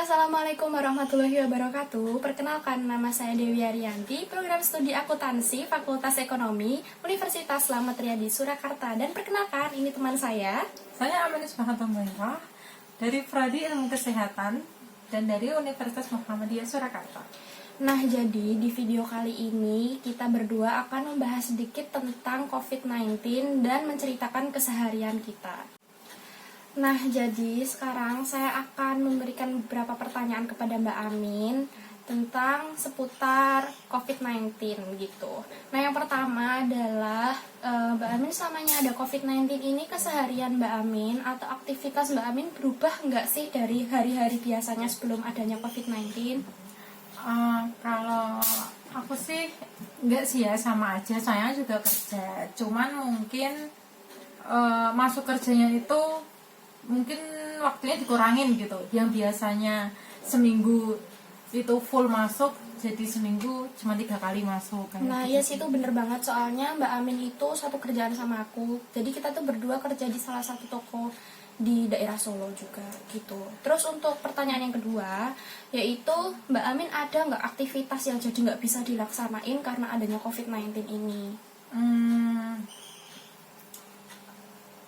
Assalamualaikum warahmatullahi wabarakatuh. Perkenalkan, nama saya Dewi Ariyanti, program studi akuntansi Fakultas Ekonomi Universitas Slamet Riyadi Surakarta. Dan perkenalkan, ini teman saya Aminis Mahatambairah dari Prodi Ilmu Kesehatan dan dari Universitas Muhammadiyah Surakarta. Nah, jadi di video kali ini kita berdua akan membahas sedikit tentang COVID-19 dan menceritakan keseharian kita. Nah, jadi sekarang saya akan memberikan beberapa pertanyaan kepada Mbak Amin tentang seputar COVID-19 gitu. Nah, yang pertama adalah Mbak Amin selamanya ada COVID-19 ini, keseharian Mbak Amin atau aktivitas Mbak Amin berubah nggak sih dari hari-hari biasanya sebelum adanya COVID-19? Kalau aku sih enggak sih ya, sama aja, saya juga kerja, cuman mungkin masuk kerjanya itu mungkin waktunya dikurangin gitu. Yang biasanya seminggu itu full masuk, jadi seminggu cuma 3 kali masuk kayak Nah, gitu. yes, itu bener banget, soalnya Mbak Amin itu satu kerjaan sama aku. Jadi kita tuh berdua kerja di salah satu toko di daerah Solo juga gitu. Terus untuk pertanyaan yang kedua, yaitu Mbak Amin ada nggak aktivitas yang jadi nggak bisa dilaksanain karena adanya COVID-19 ini?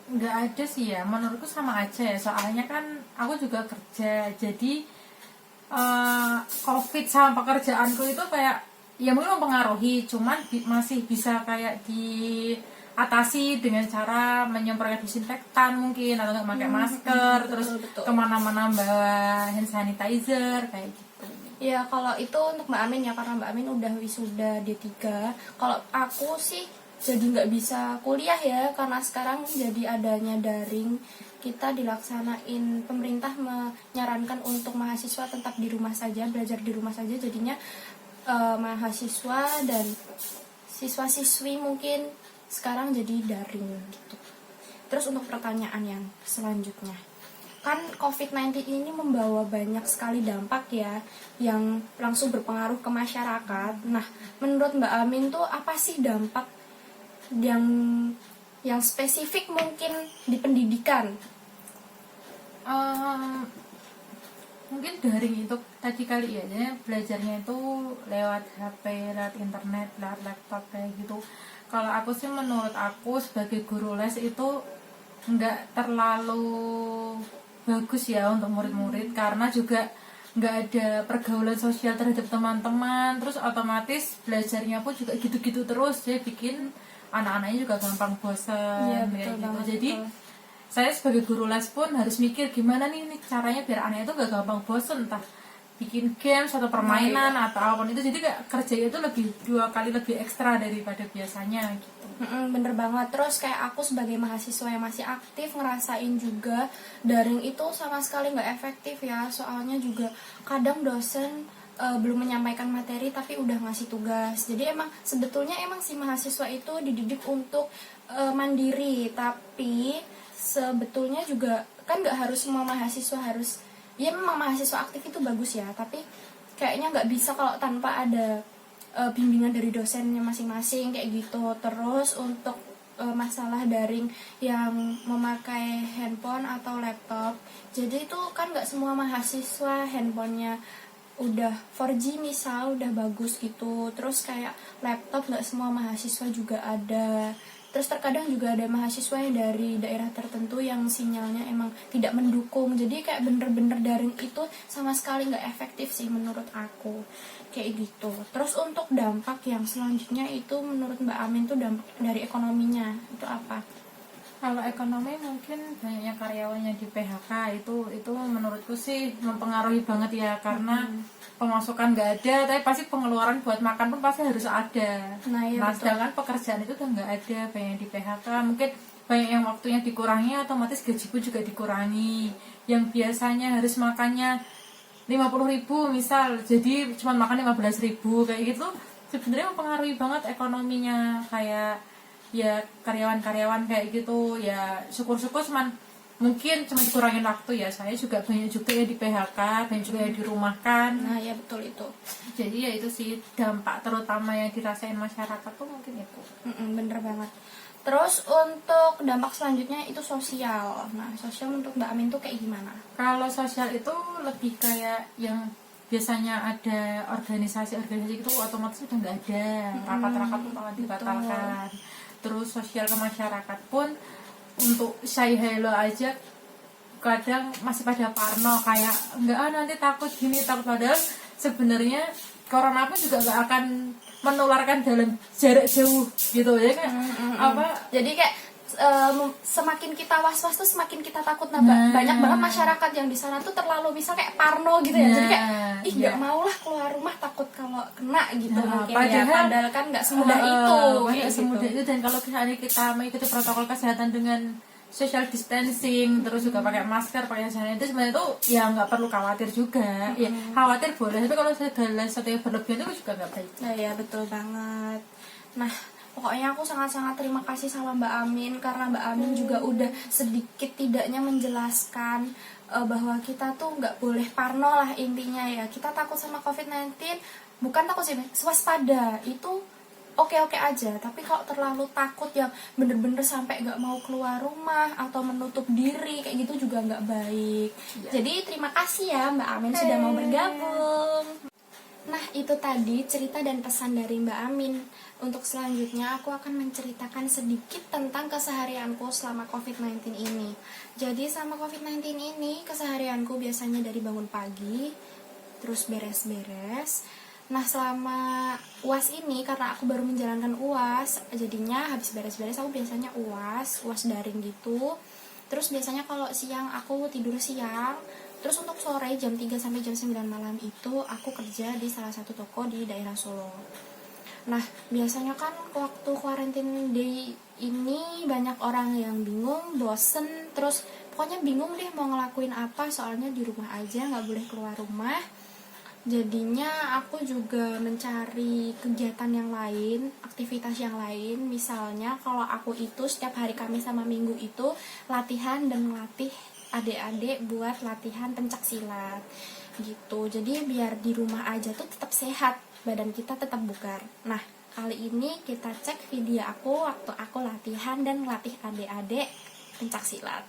Nggak ada sih ya, menurutku sama aja ya, soalnya kan aku juga kerja, jadi COVID sama pekerjaanku itu kayak ya mungkin mempengaruhi, cuman masih bisa kayak diatasi dengan cara menyemprotkan disinfektan mungkin, atau nggak pakai masker, terus betul. kemana-mana bawa hand sanitizer kayak gitu. Ya, kalau itu untuk Mbak Amin ya, karena Mbak Amin udah wisuda D3. Kalau aku sih jadi nggak bisa kuliah ya, karena sekarang jadi adanya daring. Kita dilaksanain, pemerintah menyarankan untuk mahasiswa tetap di rumah saja, belajar di rumah saja. Jadinya mahasiswa dan siswa-siswi mungkin sekarang jadi daring gitu. Terus untuk pertanyaan yang selanjutnya, kan COVID-19 ini membawa banyak sekali dampak ya, yang langsung berpengaruh ke masyarakat. Nah, menurut Mbak Amin tuh apa sih dampak yang spesifik mungkin di pendidikan? Mungkin daring itu tadi kali ya, jadi belajarnya itu lewat HP, lewat internet, lewat laptop kayak gitu. Kalau aku sih, menurut aku sebagai guru les itu nggak terlalu bagus ya untuk murid-murid, karena juga nggak ada pergaulan sosial terhadap teman-teman, terus otomatis belajarnya pun juga gitu-gitu terus, jadi bikin anak-anaknya juga gampang bosan. Iya, kayak betul gitu. banget, Jadi betul. saya sebagai guru les pun harus mikir gimana nih caranya biar anaknya itu gak gampang bosen, entah bikin games atau permainan atau apapun itu, jadi kayak kerjanya itu lebih 2 kali lebih ekstra daripada biasanya gitu. Bener banget. Terus kayak aku sebagai mahasiswa yang masih aktif ngerasain juga daring itu sama sekali nggak efektif ya, soalnya juga kadang dosen belum menyampaikan materi tapi udah ngasih tugas. Jadi emang sebetulnya si mahasiswa itu dididik untuk mandiri, tapi sebetulnya juga kan nggak harus semua mahasiswa harus, ya memang mahasiswa aktif itu bagus ya, tapi kayaknya nggak bisa kalau tanpa ada bimbingan dari dosennya masing-masing kayak gitu. Terus untuk masalah daring yang memakai handphone atau laptop, jadi itu kan nggak semua mahasiswa handphonenya udah 4G misal, udah bagus gitu. Terus kayak laptop nggak semua mahasiswa juga ada. Terus terkadang juga ada mahasiswa yang dari daerah tertentu yang sinyalnya emang tidak mendukung. Jadi kayak bener-bener daring itu sama sekali nggak efektif sih menurut aku. Kayak gitu. Terus untuk dampak yang selanjutnya itu menurut Mbak Amin tuh dampak dari ekonominya itu apa? Kalau ekonomi mungkin banyaknya karyawannya di PHK, itu menurutku sih mempengaruhi banget ya, karena pemasukan nggak ada, tapi pasti pengeluaran buat makan pun pasti harus ada. Nah, ya, betul. Sedangkan pekerjaan itu udah nggak ada, banyak di PHK, mungkin banyak yang waktunya dikurangi, otomatis gaji pun juga dikurangi. Yang biasanya harus makannya 50.000 misal, jadi cuma makan 15.000 kayak gitu. Sebenarnya mempengaruhi banget ekonominya, kayak ya karyawan-karyawan kayak gitu ya. Syukur-syukur mungkin cuma dikurangin waktu ya, saya juga banyak juga ya di PHK, banyak juga ya dirumahkan. Nah, ya betul itu. Jadi ya itu sih dampak terutama yang dirasain masyarakat tuh mungkin itu. Bener banget. Terus untuk dampak selanjutnya itu sosial. Nah, sosial untuk Mbak Amin tuh kayak gimana? Kalau sosial itu lebih kayak yang biasanya ada organisasi-organisasi itu otomatis udah nggak ada, rapat-rapat malah dibatalkan. Terus sosial ke masyarakat pun untuk say hello aja kadang masih pada parno, kayak enggak nanti takut gini takut, padahal sebenarnya corona pun juga nggak akan menularkan dalam jarak jauh gitu ya kan. Jadi kayak semakin kita was-was tuh semakin kita takut. Banyak banget masyarakat yang di sana tuh terlalu bisa kayak parno gitu ya. Jadi kayak nggak mau lah keluar rumah takut kalau kena gitu. Mungkin padahal kan nggak semudah itu. Nggak semudah itu. Dan kalau misalnya kita mengikuti protokol kesehatan dengan social distancing, terus juga pakai masker, pakai sanitizer, itu sebenarnya tuh ya nggak perlu khawatir juga. Ya khawatir boleh, tapi kalau segala sesuatu yang berlebihan itu juga nggak baik. Ya betul banget. Nah, pokoknya aku sangat-sangat terima kasih sama Mbak Amin, karena Mbak Amin juga udah sedikit tidaknya menjelaskan bahwa kita tuh nggak boleh parno lah intinya ya. Kita takut sama COVID-19, bukan takut sih, waspada itu oke-oke aja. Tapi kalau terlalu takut yang bener-bener sampai nggak mau keluar rumah atau menutup diri kayak gitu juga nggak baik. Jadi terima kasih ya Mbak Amin sudah mau bergabung. Nah, itu tadi cerita dan pesan dari Mbak Amin. Untuk selanjutnya aku akan menceritakan sedikit tentang keseharianku selama COVID-19 ini. Jadi selama COVID-19 ini keseharianku biasanya dari bangun pagi, terus beres-beres. Nah, selama UAS ini karena aku baru menjalankan UAS, jadinya habis beres-beres aku biasanya UAS daring gitu. Terus biasanya kalau siang aku tidur siang. Terus untuk sore jam 3 sampai jam 9 malam itu aku kerja di salah satu toko di daerah Solo. Nah, biasanya kan waktu quarantine day ini banyak orang yang bingung, bosen, terus pokoknya bingung deh mau ngelakuin apa, soalnya di rumah aja, nggak boleh keluar rumah. Jadinya aku juga mencari kegiatan yang lain, aktivitas yang lain. Misalnya kalau aku itu setiap hari Kamis sama Minggu itu latihan dan melatih adik-adik buat latihan pencak silat gitu. Jadi biar di rumah aja tuh tetap sehat, badan kita tetap bugar. Nah, kali ini kita cek video aku waktu aku latihan dan melatih adik-adik pencak silat.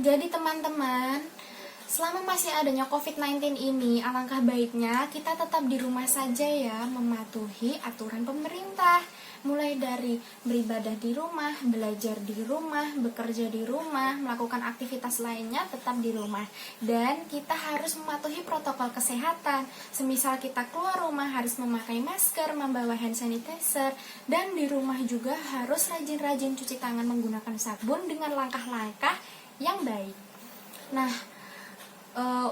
Jadi teman-teman, selama masih adanya COVID-19 ini, alangkah baiknya kita tetap di rumah saja ya, mematuhi aturan pemerintah. Mulai dari beribadah di rumah, belajar di rumah, bekerja di rumah, melakukan aktivitas lainnya tetap di rumah. Dan kita harus mematuhi protokol kesehatan. Semisal kita keluar rumah harus memakai masker, membawa hand sanitizer, dan di rumah juga harus rajin-rajin cuci tangan menggunakan sabun dengan langkah-langkah yang baik. Nah,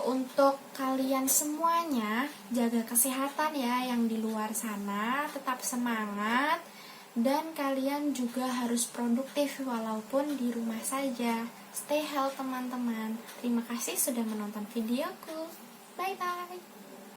untuk kalian semuanya jaga kesehatan ya, yang di luar sana tetap semangat, dan kalian juga harus produktif walaupun di rumah saja. Stay healthy teman-teman. Terima kasih sudah menonton videoku. Bye bye.